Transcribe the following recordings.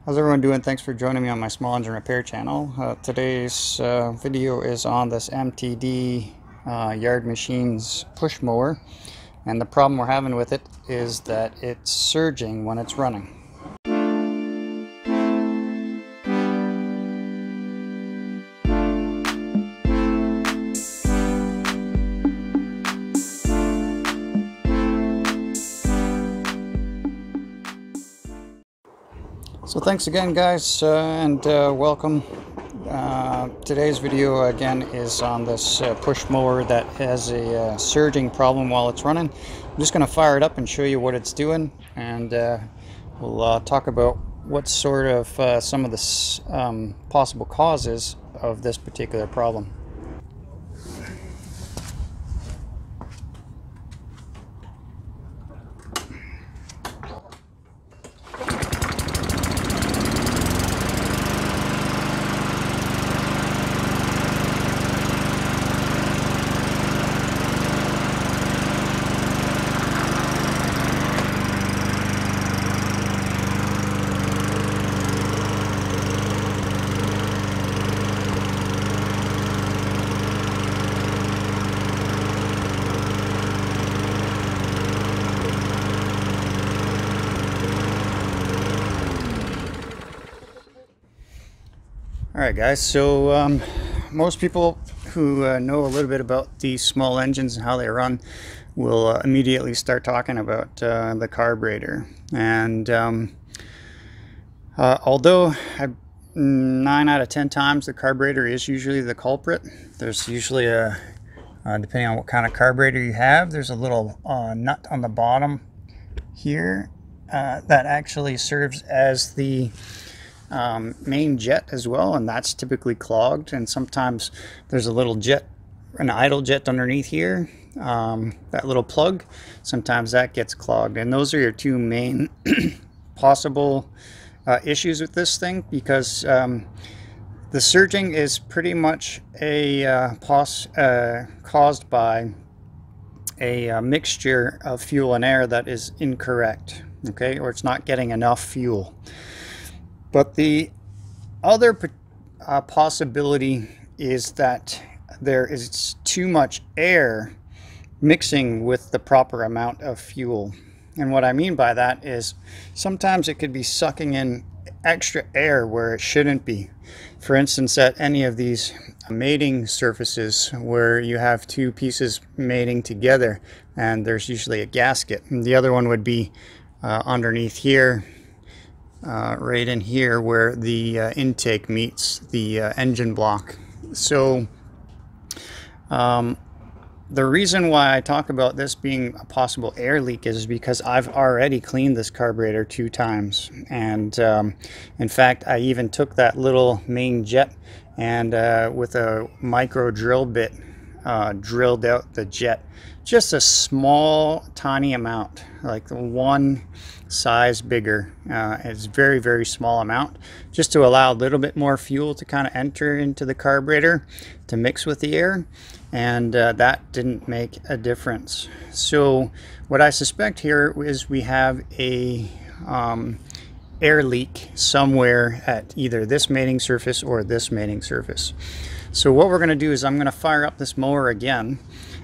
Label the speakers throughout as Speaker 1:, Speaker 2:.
Speaker 1: How's everyone doing? Thanks for joining me on my small engine repair channel. Today's video is on this MTD Yard Machines push mower, and the problem we're having with it is that it's surging when it's running. So thanks again, guys, and welcome. Today's video again is on this push mower that has a surging problem while it's running. I'm just going to fire it up and show you what it's doing, and we'll talk about what sort of some of the possible causes of this particular problem. Alright guys, so most people who know a little bit about these small engines and how they run will immediately start talking about the carburetor. And although 9 out of 10 times the carburetor is usually the culprit, there's usually a, depending on what kind of carburetor you have, there's a little nut on the bottom here that actually serves as the main jet as well, and that's typically clogged, and sometimes there's a little jet, an idle jet underneath here, that little plug, sometimes that gets clogged, and those are your two main possible issues with this thing, because the surging is pretty much caused by a mixture of fuel and air that is incorrect, okay, or it's not getting enough fuel. But the other possibility is that there is too much air mixing with the proper amount of fuel. And what I mean by that is sometimes it could be sucking in extra air where it shouldn't be. For instance, at any of these mating surfaces where you have two pieces mating together and there's usually a gasket, and the other one would be underneath here. Right in here where the intake meets the engine block. So the reason why I talk about this being a possible air leak is because I've already cleaned this carburetor 2 times, and in fact I even took that little main jet and with a micro drill bit drilled out the jet, just a small tiny amount, like one size bigger. It's very, very small amount, just to allow a little bit more fuel to kind of enter into the carburetor to mix with the air, and that didn't make a difference. So what I suspect here is we have a air leak somewhere at either this mating surface or this mating surface. So what we're going to do is I'm going to fire up this mower again,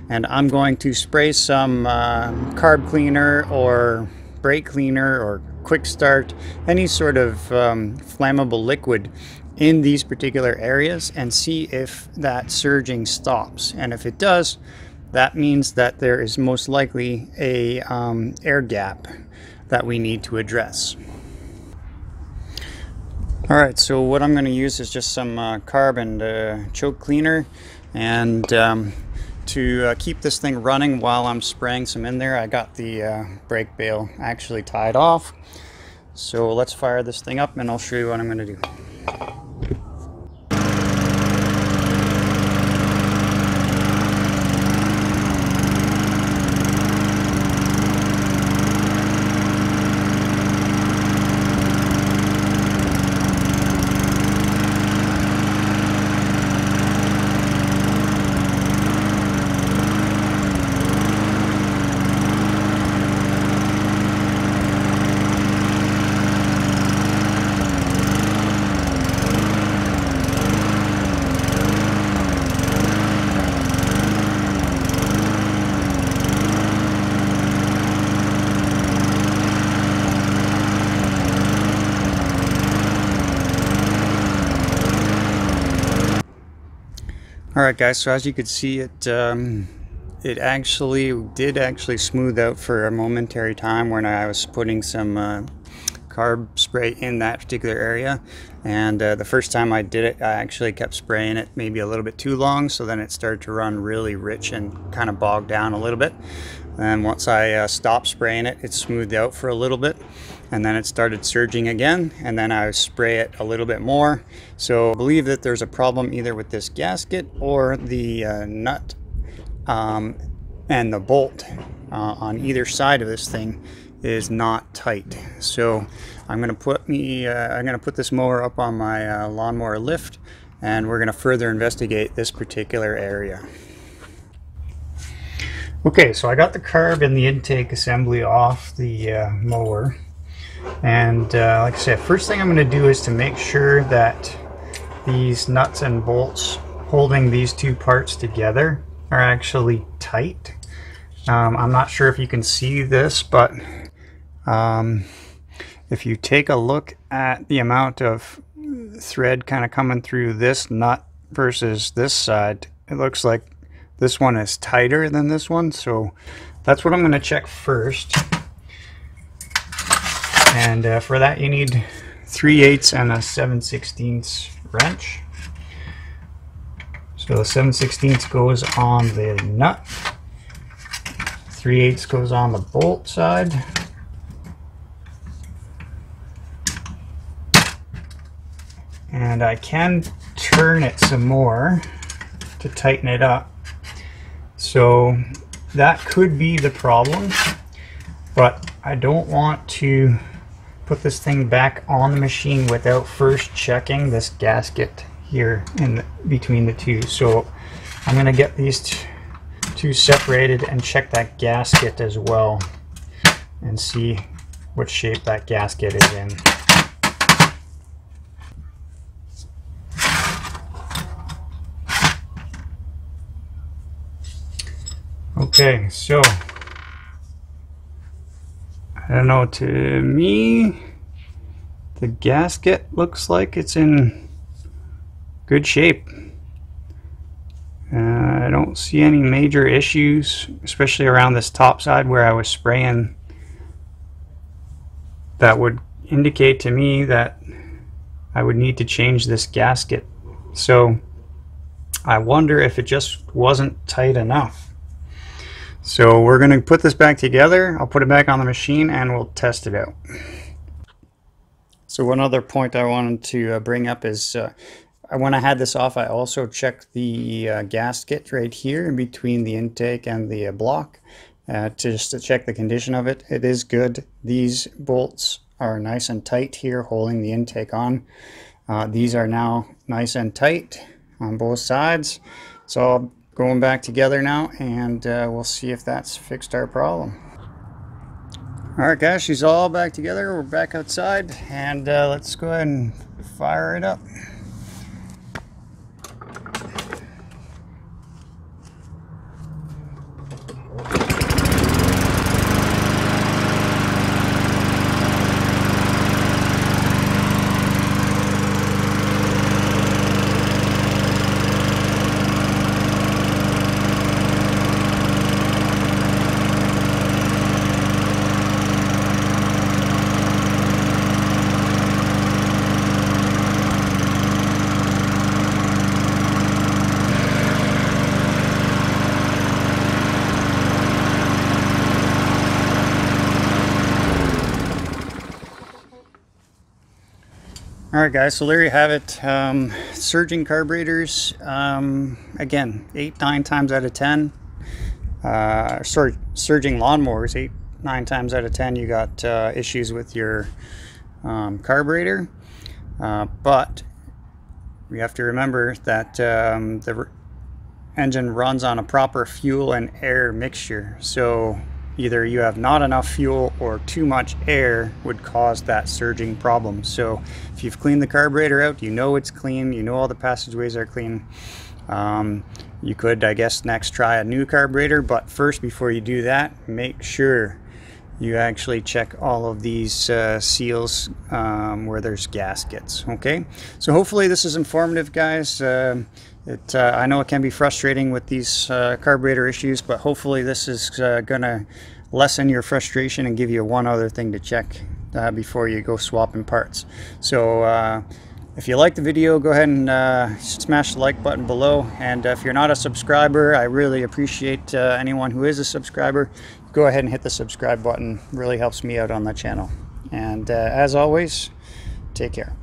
Speaker 1: and I'm going to spray some carb cleaner or brake cleaner or quick start, any sort of flammable liquid in these particular areas, and see if that surging stops. And if it does, that means that there is most likely a air gap that we need to address. Alright, so what I'm going to use is just some carb and choke cleaner, and to keep this thing running while I'm spraying some in there, I got the brake bail actually tied off. So let's fire this thing up and I'll show you what I'm going to do. All right, guys. So as you could see, it actually did smooth out for a momentary time when I was putting some carb spray in that particular area. And the first time I did it, I actually kept spraying it maybe a little bit too long, so then it started to run really rich and kind of bogged down a little bit. And once I stopped spraying it, it smoothed out for a little bit, and then it started surging again, and then I would spray it a little bit more. So I believe that there's a problem either with this gasket or the nut and the bolt on either side of this thing is not tight. So I'm gonna put this mower up on my lawnmower lift, and we're gonna further investigate this particular area. Okay, so I got the carb and the intake assembly off the mower, and like I said, first thing I'm going to do is to make sure that these nuts and bolts holding these two parts together are actually tight. I'm not sure if you can see this, but if you take a look at the amount of thread kind of coming through this nut versus this side, it looks like this one is tighter than this one, so that's what I'm going to check first. And for that you need 3/8 and a 7/16 wrench. So the 7/16 goes on the nut, 3/8 goes on the bolt side, and I can turn it some more to tighten it up. So that could be the problem, but I don't want to put this thing back on the machine without first checking this gasket here in between the two. So I'm going to get these two separated and check that gasket as well and see what shape that gasket is in. Okay, so I don't know, to me the gasket looks like it's in good shape. I don't see any major issues, especially around this top side where I was spraying, that would indicate to me that I would need to change this gasket. So I wonder if it just wasn't tight enough. So we're going to put this back together. I'll put it back on the machine and we'll test it out. So one other point I wanted to bring up is when I had this off, I also checked the gasket right here in between the intake and the block just to check the condition of it. It is good. These bolts are nice and tight here holding the intake on. These are now nice and tight on both sides. So going back together now, and we'll see if that's fixed our problem. Alright guys, she's all back together. We're back outside, and let's go ahead and fire it up. Alright guys, so there you have it. Surging carburetors, again, 8-9 times out of 10. Surging lawnmowers, 8-9 times out of 10 you got issues with your carburetor. But we have to remember that the engine runs on a proper fuel and air mixture. So either you have not enough fuel or too much air would cause that surging problem. So if you've cleaned the carburetor out, you know it's clean, you know all the passageways are clean, you could, I guess, next try a new carburetor. But first, before you do that, make sure you actually check all of these seals where there's gaskets. Okay, so hopefully this is informative, guys. I know it can be frustrating with these carburetor issues, but hopefully this is gonna lessen your frustration and give you one other thing to check before you go swapping parts. So if you like the video, go ahead and smash the like button below, and if you're not a subscriber, I really appreciate anyone who is a subscriber. Go ahead and hit the subscribe button. It really helps me out on the channel. And as always, take care.